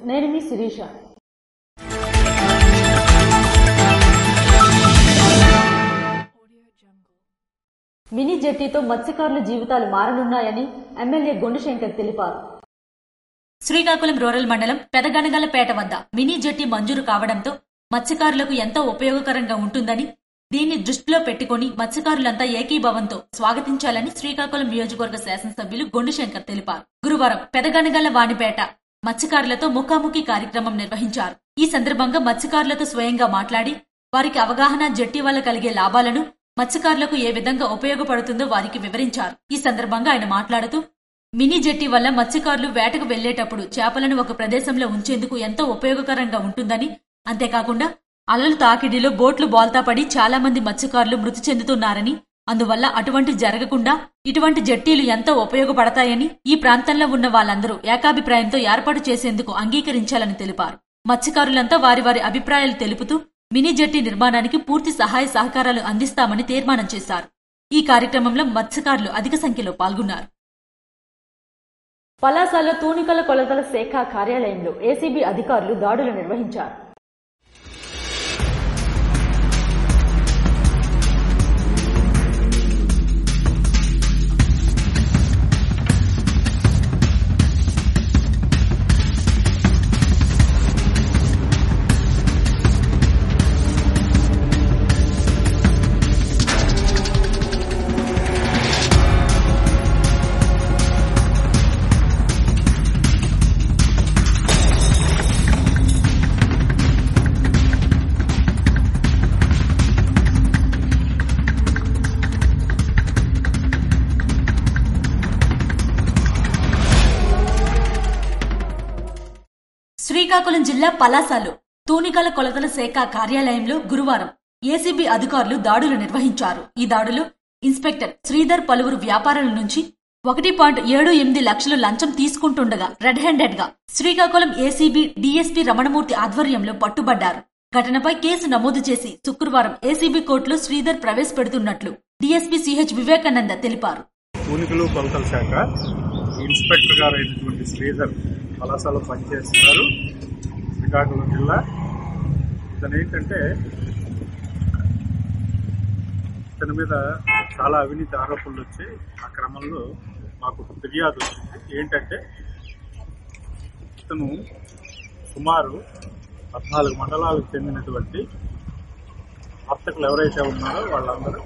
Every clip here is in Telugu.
నేను మీ శిరీష. మినీ జెట్టీతో మత్స్యకారుల జీవితాలు మారనున్నాయని ఎమ్మెల్యే గుండుశంకర్ తెలిపారు. శ్రీకాకుళం రూరల్ మండలం పెదగనగలపేట వద్ద మినీ జెట్టీ మంజూరు కావడంతో మత్స్యకారులకు ఎంతో ఉపయోగకరంగా ఉంటుందని, దీన్ని దృష్టిలో పెట్టుకుని మత్స్యకారులంతా ఏకీభవంతో స్వాగతించాలని శ్రీకాకుళం నియోజకవర్గ శాసనసభ్యులు గుండుశంకర్ తెలిపారు. గురువారం పెదగనగల వాణిపేట మత్స్యకారులతో ముఖాముఖి కార్యక్రమం నిర్వహించారు. ఈ సందర్భంగా మత్స్యకారులతో స్వయంగా మాట్లాడి వారికి అవగాహన, జెట్టీ వల్ల కలిగే లాభాలను, మత్స్యకారులకు ఏ విధంగా ఉపయోగపడుతుందో వారికి వివరించారు. ఈ సందర్భంగా ఆయన మాట్లాడుతూ, మినీ జెట్టీ వల్ల మత్స్యకారులు వేటకు వెళ్లేటప్పుడు చేపలను ఒక ప్రదేశంలో ఉంచేందుకు ఎంతో ఉపయోగకరంగా ఉంటుందని, అంతేకాకుండా అలలు తాకిడిలో బోట్లు బోల్తాపడి చాలా మంది మత్స్యకారులు మృతి చెందుతున్నారని, అందువల్ల అటువంటి జరగకుండా ఇటువంటి జెట్టీలు ఎంతో ఉపయోగపడతాయని, ఈ ప్రాంతంలో ఉన్న వాళ్ళందరూ ఏకాభిప్రాయంతో ఏర్పాటు చేసేందుకు అంగీకరించాలని తెలిపారు. మత్స్యకారులంతా వారి వారి అభిప్రాయాలు తెలుపుతూ మినీ జెట్టీ నిర్మాణానికి పూర్తి సహాయ సహకారాలు అందిస్తామని తీర్మానం చేశారు. ఈ కార్యక్రమంలో మత్స్యకారులు అధిక సంఖ్యలో పాల్గొన్నారు. పలాసలో తూనికల కొలతల శాఖ కార్యాలయంలో ఏసీబీ అధికారులు దాడులు నిర్వహించారు. శ్రీకాకుళం జిల్లా పలాసలో తూనికల కొలతల శాఖ కార్యాలయంలో గురువారం ఏసీబీ అధికారులు దాడులు నిర్వహించారు. ఈ దాడులు ఇన్స్పెక్టర్ శ్రీధర్ పలువురు వ్యాపారుల నుంచి 1.78 లక్షలు లంచం తీసుకుంటుండగా రెడ్ హ్యాండెడ్ గా శ్రీకాకుళం ఏసీబీ డీఎస్పీ రమణమూర్తి ఆధ్వర్యంలో పట్టుబడ్డారు. ఘటనపై కేసు నమోదు చేసి శుక్రవారం ఏసీబీ కోర్టులో శ్రీధర్ ప్రవేశపెడుతున్నట్లు డీఎస్పీ సిహెచ్ వివేకానంద తెలిపారు. తూనికలు కొలతల శాఖ ఇన్స్పెక్టర్ గారు అయినటువంటి శ్రీధర్ పలాసలో పనిచేస్తున్నారు. శ్రీకాకుళం జిల్లా. ఇతను ఏంటంటే ఇతని మీద చాలా అవినీతి ఆరోపణలు వచ్చాయి. ఆ క్రమంలో మాకు ఫిర్యాదు వచ్చింది. ఏంటంటే ఇతను సుమారు 14 మండలాలకు చెందినటువంటి వర్తకులు ఎవరైతే ఉన్నారో వాళ్ళందరూ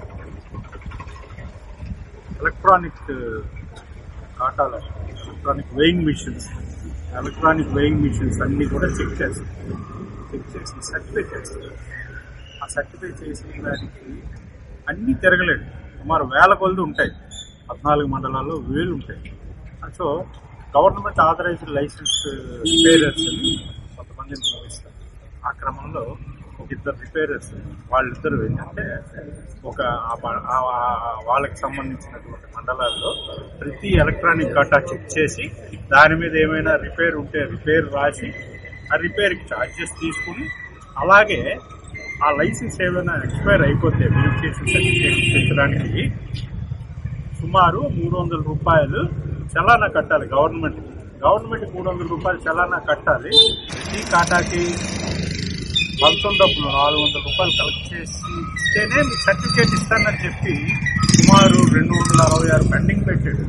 ఎలక్ట్రానిక్ వెయింగ్ మిషన్స్ అన్ని కూడా చెక్ చేసి సర్టిఫై చేస్తారు. ఆ సర్టిఫై చేసిన దానికి అన్ని తిరగలేదు. సుమారు 1000 కొలది ఉంటాయి. 14 మండలాల్లో 1000 ఉంటాయి. So government authorised licence repairers అని కొంతమందిని నియమిస్తారు. ఆ క్రమంలో ఒక 2 రిపేరర్స్, వాళ్ళిద్దరు ఏంటంటే వాళ్ళకి సంబంధించినటువంటి మండలాల్లో ప్రతి ఎలక్ట్రానిక్ కట్టా చెక్ చేసి దాని మీద ఏమైనా రిపేర్ ఉంటే రిపేర్ రాసి ఆ రిపేర్కి ఛార్జెస్ తీసుకుని, అలాగే ఆ లైసెన్స్ ఏమైనా ఎక్స్పైర్ అయిపోతే వెరిఫికేషన్ సర్టిఫికేట్ పెంచడానికి సుమారు 300 రూపాయలు చలానా కట్టాలి. గవర్నమెంట్ 300 రూపాయలు చలానా కట్టాలి. ప్రతి కాటాకి లంచం డబ్బులు 400 రూపాయలు కలెక్ట్ చేసి ఇస్తేనే మీకు సర్టిఫికేట్ ఇస్తానని చెప్పి సుమారు 266 పెండింగ్ పెట్టాడు.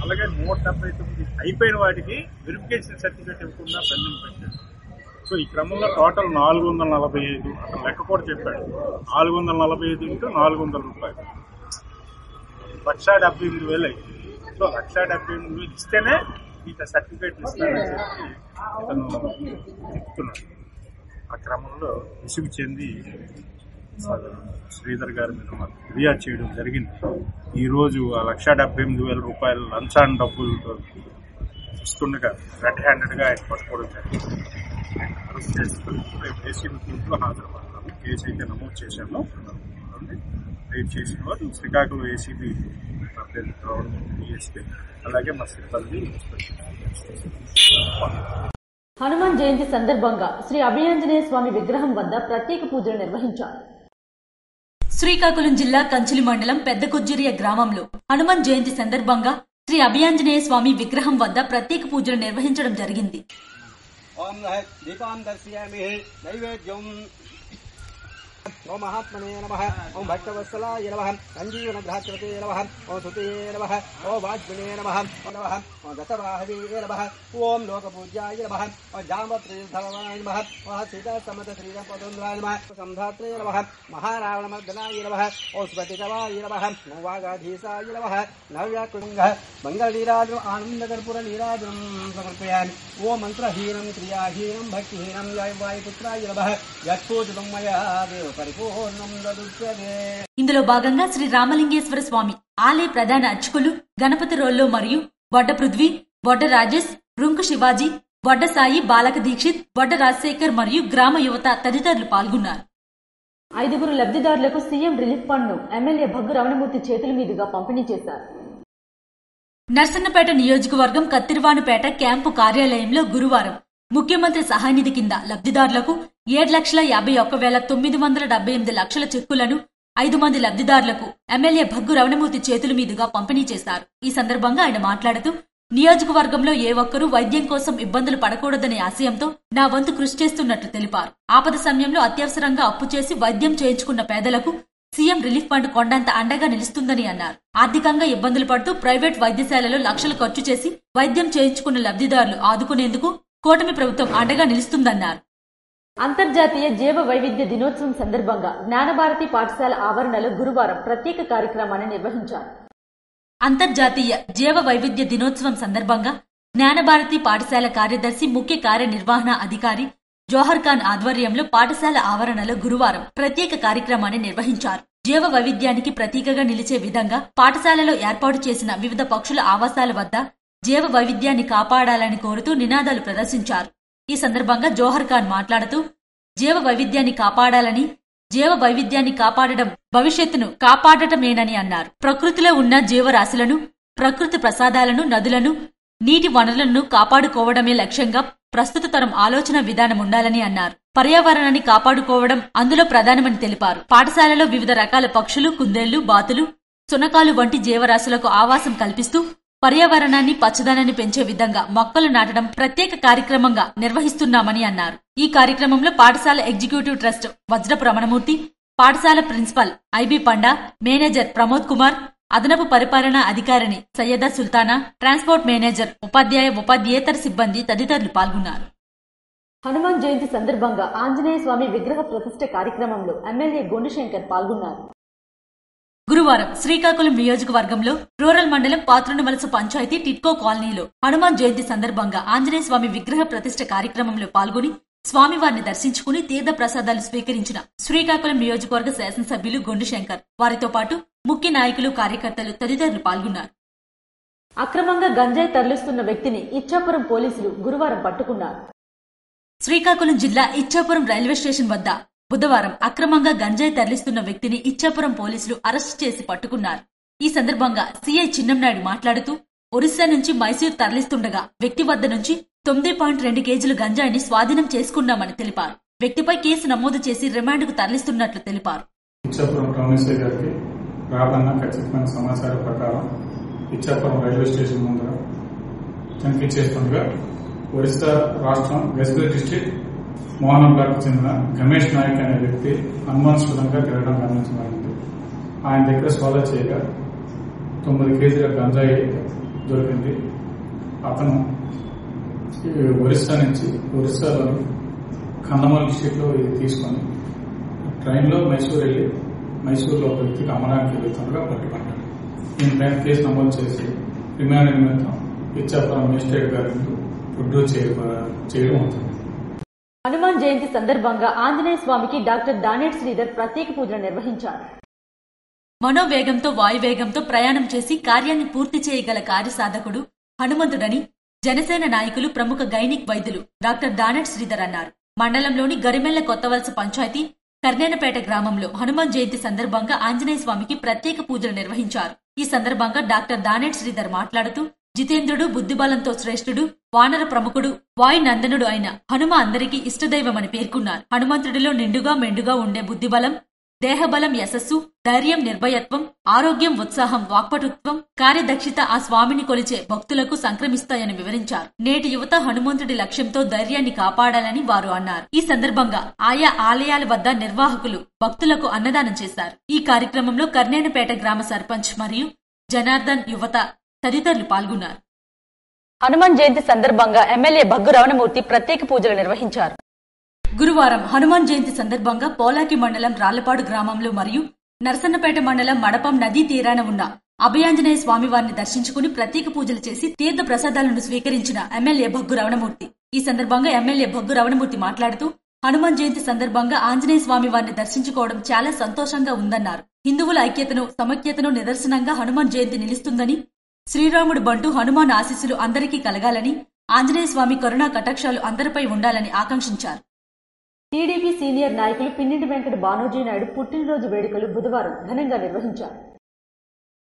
అలాగే 179 అయిపోయిన వాటికి వెరిఫికేషన్ సర్టిఫికేట్ ఇవ్వకుండా పెండింగ్ పెట్టాడు. సో ఈ క్రమంలో టోటల్ 445, అక్కడ లెక్క కూడా చెప్పాడు, 445 ఇంటూ 400 రూపాయలు 1,78,000 అయింది. సో 1,78,000 ఇస్తేనే మీకు సర్టిఫికేట్ ఇస్తానని చెప్పి ఇతను చెప్తున్నాడు. ఆ క్రమంలో విసుగు చెంది శ్రీధర్ గారి మీద మాకు ఫిర్యాదు చేయడం జరిగింది. ఈరోజు ఆ 1,78,000 రూపాయలు లంచాన్ డబ్బులతో ఇస్తుండగా రెడ్ హ్యాండెడ్ గా ఆయన పట్టుకోవడం జరిగింది. అరెస్ట్ చేసుకుని ఏసీబీ కోర్టులో హాజరుపడతాము. కేసు అయితే నమోదు చేశాము. రైడ్ చేసిన వారు శ్రీకాకుళం ఏసీబీ డిఎస్పీ, అలాగే మా సిబ్బంది. హనుమాన్ జయంతి సందర్భంగా శ్రీ అభయాంజనేయ స్వామి విగ్రహం వద్ద ప్రత్యేక పూజలు నిర్వహించారు. శ్రీకాకుళం జిల్లా కంచిలి మండలం పెద్ద కుజ్జిరియ గ్రామంలో హనుమాన్ జయంతి సందర్భంగా శ్రీ అభయాంజనేయ స్వామి విగ్రహం వద్ద ప్రత్యేక పూజలు నిర్వహించడం జరిగింది. ओम दीपां दर्शयामि नैवेद्यं ओम महात्मने नमः ओम भक्तवत्सलाय नमः संजीवनभ्रातृते नमः ओम सुते नमः ओम वाग्मिने नमः नमः ओम दशवाहवे नमः ओम लोकपूज्याय नमः ओम जामत्रिधवाय नमः ओम सीता समत श्रीरामपदन्द्राय नमः संधात्रे नमः महारावणमर्दनाय नमः ओम स्फटिकवाय नमः ओम वागाधीशाय नमः नव्याकुंग मंगलनीराजं आनन्दकर्पूरनीराजं समर्पयामि ओम मंत्रहीनं क्रियाहीनं भक्तिहीनं वायुपुत्राय नमः यत्पूजितं मया देव परिपूर्णं ददुच्यते। ఇందులో భాగంగా శ్రీ రామలింగేశ్వర స్వామి ఆలయ ప్రధాన అర్చకులు గణపతి రోల్లో మరియు బొడ్డ పృథ్వీ, బొడ్డ రాజేష్, రుంకు శివాజీ, బొడ్డ సాయి, బాలక దీక్షిత్, బొడ్డ రాజశేఖర్ మరియు గ్రామ యువత తదితరులు పాల్గొన్నారు. 5 లబ్ధిదారులకు సీఎం రిలీఫ్ ఫండ్ ను ఎమ్మెల్యే భగ్గు రమణమూర్తి చేతుల మీదుగా పంపిణీ చేశారు. నర్సన్నపేట నియోజకవర్గం కత్తిరివానుపేట క్యాంపు కార్యాలయంలో గురువారం ముఖ్యమంత్రి సహాయనిధి కింద లబ్ధిదారులకు 7,51,978 లక్షల చెక్కులను 5 మంది లబ్ధిదారులకు ఎమ్మెల్యే భగ్గు రమణమూర్తి చేతుల మీదుగా పంపిణీ చేశారు. ఈ సందర్భంగా ఆయన మాట్లాడుతూ నియోజకవర్గంలో ఏ ఒక్కరూ వైద్యం కోసం ఇబ్బందులు పడకూడదనే ఆశయంతో నా వంతు కృషి చేస్తున్నట్లు తెలిపారు. ఆపద సమయంలో అత్యవసరంగా అప్పు చేసి వైద్యం చేయించుకున్న పేదలకు సీఎం రిలీఫ్ ఫండ్ కొండంత అండగా నిలుస్తుందని అన్నారు. ఆర్థికంగా ఇబ్బందులు పడుతూ ప్రైవేట్ వైద్యశాలలో లక్షలు ఖర్చు చేసి వైద్యం చేయించుకున్న లబ్ధిదారులు ఆదుకునేందుకు కూటమి ప్రభుత్వం అండగా నిలుస్తుందన్నారు. అంతర్జాతీయ జీవ వైవిధ్య దినోత్సవం సందర్భంగా జ్ఞానభారతి పాఠశాల ఆవరణలో గురువారం ప్రత్యేక కార్యక్రమాన్ని నిర్వహించారు. అంతర్జాతీయ జీవ వైవిధ్య దినోత్సవం సందర్భంగా జ్ఞానభారతి పాఠశాల కార్యదర్శి ముఖ్య కార్యనిర్వహణ అధికారి జోహర్ ఖాన్ ఆధ్వర్యంలో పాఠశాల ఆవరణలో గురువారం ప్రత్యేక కార్యక్రమాన్ని నిర్వహించారు. జీవ వైవిధ్యానికి ప్రతీకగా నిలిచే విధంగా పాఠశాలలో ఏర్పాటు చేసిన వివిధ పక్షుల ఆవాసాల వద్ద జీవ వైవిధ్యాన్ని కాపాడాలని కోరుతూ నినాదాలు ప్రదర్శించారు. ఈ సందర్భంగా జోహర్ ఖాన్ మాట్లాడుతూ జీవ వైవిధ్యాన్ని కాపాడాలని, జీవ వైవిధ్యాన్ని కాపాడడం భవిష్యత్తును కాపాడటమేనని అన్నారు. ప్రకృతిలో ఉన్న జీవరాశులను, ప్రకృతి ప్రసాదాలను, నదులను, నీటి వనరులను కాపాడుకోవడమే లక్ష్యంగా ప్రస్తుత తరం ఆలోచన విధానం ఉండాలని అన్నారు. పర్యావరణాన్ని కాపాడుకోవడం అందులో ప్రధానమని తెలిపారు. పాఠశాలలో వివిధ రకాల పక్షులు, కుందేళ్లు, బాతులు, సునకాలు వంటి జీవరాశులకు ఆవాసం కల్పిస్తూ పర్యావరణాన్ని, పచ్చదనాన్ని పెంచే విధంగా మొక్కలు నాటడం ప్రత్యేక కార్యక్రమంగా నిర్వహిస్తున్నామని అన్నారు. ఈ కార్యక్రమంలో పాఠశాల ఎగ్జిక్యూటివ్ ట్రస్ట్ వజ్రపు రమణమూర్తి, పాఠశాల principal IB Panda, manager Pramod Kumar, అదనపు పరిపాలనా అధికారిని సయ్యదా సుల్తానా, ట్రాన్స్పోర్ట్ మేనేజర్, ఉపాధ్యేతర సిబ్బంది తదితరులు పాల్గొన్నారు. హనుమాన్ జయంతి సందర్భంగా ఆంజనేయ స్వామి విగ్రహ ప్రతిష్ఠ కార్యక్రమంలో ఎమ్మెల్యే గొండుశంకర్ పాల్గొన్నారు. గురువారం శ్రీకాకుళం నియోజకవర్గంలో రూరల్ మండలం పాత్రునివలస పంచాయతీ టిట్కో కాలనీలో హనుమాన్ జయంతి సందర్భంగా ఆంజనేయ స్వామి విగ్రహ ప్రతిష్ఠ కార్యక్రమంలో పాల్గొని స్వామివారిని దర్శించుకుని తీర్థ ప్రసాదాలు స్వీకరించిన శ్రీకాకుళం నియోజకవర్గ శాసనసభ్యులు గొండుశంకర్, వారితో పాటు ముఖ్య నాయకులు, కార్యకర్తలు తదితరులు పాల్గొన్నారు. అక్రమంగా గంజాయి తరలిస్తున్న వ్యక్తిని ఇచ్చాపురం పోలీసులు గురువారం పట్టుకున్నారు. శ్రీకాకుళం జిల్లా ఇచ్చాపురం రైల్వే స్టేషన్ వద్ద బుధవారం అక్రమంగా గంజాయి తరలిస్తున్న వ్యక్తిని ఇచ్చాపురం పోలీసులు అరెస్టు చేసి పట్టుకున్నారు. ఈ సందర్భంగా సీఐ చిన్నంనాయుడు మాట్లాడుతూ ఒరిస్సా నుంచి మైసూర్ తరలిస్తుండగా వ్యక్తి వద్ద నుంచి 9.2 కేజీల గంజాయిని స్వాధీనం చేసుకున్నామని తెలిపారు. వ్యక్తిపై కేసు నమోదు చేసి రిమాండ్కు తరలిస్తున్నట్లు తెలిపారు. ఇచ్చాపురం టౌన్ ఎస్ఐ గారికి రాబన్న ఖచ్చితమైన సమాచారం ప్రకారం ఇచ్చాపురం రైల్వే స్టేషన్ ముందర తనిఖీ చేస్తుండగా ఒరిస్సా రాష్ట్రం వెస్ట్ డిస్టిక్ మోహనంకి చెందిన గమేష్ నాయక్ అనే వ్యక్తి అనుమానాస్పదంగా తిరగడం గమనించబడింది. ఆయన దగ్గర సోదా చేయగా 9 కేజీల గంజాయి దొరికింది. అతను ఒరిస్సాలోని కందమల్ డిస్టిక్ లో ఇది తీసుకుని ట్రైన్లో మైసూర్ వెళ్లి మైసూర్లో ఒక వ్యక్తికి అమ్మడానికి వెళ్తుండగా పట్టుబడ్డాడు. దీనిపైన కేసు నమోదు చేసి రిమాండ్ నిమిత్తం ఇచ్చాపురం మేజిస్ట్రేట్ గారి ముందు రుజువు చేయడం అవుతుంది. హనుమాన్ జయంతి సందర్భంగా ఆంజనేయ స్వామికి డాక్టర్ దానేటి శ్రీధర్ ప్రత్యేక పూజలు నిర్వహించారు. మనోవేగంతో, వాయువేగంతో ప్రయాణం చేసి కార్యాన్ని పూర్తి చేయగల కార్యసాధకుడు హనుమంతుడని జనసేన నాయకులు, ప్రముఖ గైనిక్ వైద్యులు డాక్టర్ దానేటి శ్రీధర్ అన్నారు. మండలంలోని గరిమెళ్ల కొత్తవలస పంచాయతీ కర్నేనపేట గ్రామంలో హనుమాన్ జయంతి సందర్భంగా ఆంజనేయ స్వామికి ప్రత్యేక పూజలు నిర్వహించారు. ఈ సందర్భంగా డాక్టర్ దానేటి శ్రీధర్ మాట్లాడుతూ జితేంద్రుడు, బుద్ధిబలంతో శ్రేష్ఠుడు, వానర ప్రముఖుడు, వాయునందనుడు అయిన హనుమ అందరికీ ఇష్టదైవమని పేర్కొన్నారు. హనుమంతుడిలో నిండుగా మెండుగా ఉండే బుద్ధిబలం, దేహబలం యశస్సు, ధైర్యం నిర్భయత్వం, ఆరోగ్యం ఉత్సాహం వాక్పటుత్వం, కార్యదక్షత ఆ స్వామిని కొలిచే భక్తులకు సంక్రమిస్తాయని వివరించారు. నేటి యువత హనుమంతుడి లక్ష్యంతో ధైర్యాన్ని కాపాడాలని వారు అన్నారు. ఈ సందర్భంగా ఆయా ఆలయాల వద్ద నిర్వాహకులు భక్తులకు అన్నదానం చేశారు. ఈ కార్యక్రమంలో కర్నేనపేట గ్రామ సర్పంచ్ మరియు జనార్దన్ యువత తదితరులు పాల్గొన్నారు. హనుమాన్ జయంతి సందర్భంగా ఎమ్మెల్యే భగ్గు రమణమూర్తి ప్రత్యేక పూజలు నిర్వహించారు. గురువారం హనుమాన్ జయంతి సందర్భంగా పోలాకి మండలం రాళ్లపాడు గ్రామంలో మరియు నరసన్నపేట మండలం మడపం నదీ తీరాన ఉన్న అభయాంజనేయ స్వామివారిని దర్శించుకుని ప్రత్యేక పూజలు చేసి తీర్థ ప్రసాదాలను స్వీకరించిన ఎమ్మెల్యే భగ్గు రమణమూర్తి. ఈ సందర్భంగా ఎమ్మెల్యే భగ్గు రమణమూర్తి మాట్లాడుతూ హనుమాన్ జయంతి సందర్భంగా ఆంజనేయ స్వామి వారిని దర్శించుకోవడం చాలా సంతోషంగా ఉందన్నారు. హిందువుల ఐక్యతను సమైక్యతను నిదర్శనంగా హనుమాన్ జయంతి నిలుస్తుందని, శ్రీరాముడు బంటూ హనుమాన్ ఆశీస్సులు అందరికీ కలగాలని, ఆంజనేయ స్వామి కరుణా కటాక్షాలు అందరిపై ఉండాలని ఆకాంక్షించారు. టీడీపీ సీనియర్ నాయకులు పిన్నిటి వెంకట బానోజీ నాయుడు పుట్టినరోజు వేడుకలు బుధవారం ఘనంగా నిర్వహించారు.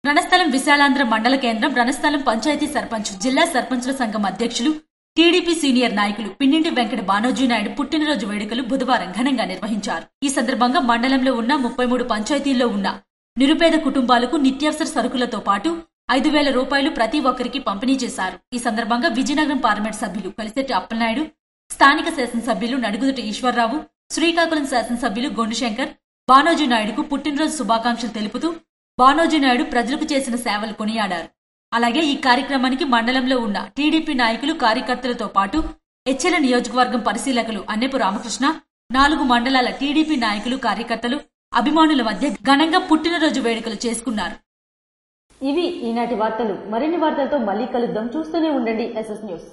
రణస్థలం విశాలాంధ్ర మండల కేంద్రం రణస్థలం పంచాయతీ సర్పంచ్, జిల్లా సర్పంచుల సంఘం అధ్యక్షులు, టీడీపీ సీనియర్ నాయకులు పిన్నిటి వెంకట బానోజీ నాయుడు పుట్టినరోజు వేడుకలు బుధవారం ఘనంగా నిర్వహించారు. ఈ సందర్భంగా మండలంలో ఉన్న 33 పంచాయతీల్లో ఉన్న నిరుపేద కుటుంబాలకు నిత్యావసర సరుకులతో పాటు 5,000 రూపాయలు ప్రతి ఒక్కరికి పంపిణీ చేశారు. ఈ సందర్భంగా విజయనగరం పార్లమెంట్ సభ్యులు కలిసెట్టి అప్పలనాయుడు, స్థానిక శాసనసభ్యులు నడుగుదుటి ఈశ్వరరావు, శ్రీకాకుళం శాసనసభ్యులు గొండుశంకర్ బానోజీ నాయుడుకు పుట్టినరోజు శుభాకాంక్షలు తెలుపుతూ బానోజీ నాయుడు ప్రజలకు చేసిన సేవలు కొనియాడారు. అలాగే ఈ కార్యక్రమానికి మండలంలో ఉన్న టీడీపీ నాయకులు, కార్యకర్తలతో పాటు ఎచ్చెల నియోజకవర్గం పరిశీలకులు అన్నెపు రామకృష్ణ, 4 మండలాల టీడీపీ నాయకులు, కార్యకర్తలు, అభిమానుల మధ్య ఘనంగా పుట్టినరోజు వేడుకలు చేసుకున్నారు. ఇవి ఈనాటి వార్తలు. మరిన్ని వార్తలతో మళ్ళీ కలుద్దాం. చూస్తూనే ఉండండి SS న్యూస్.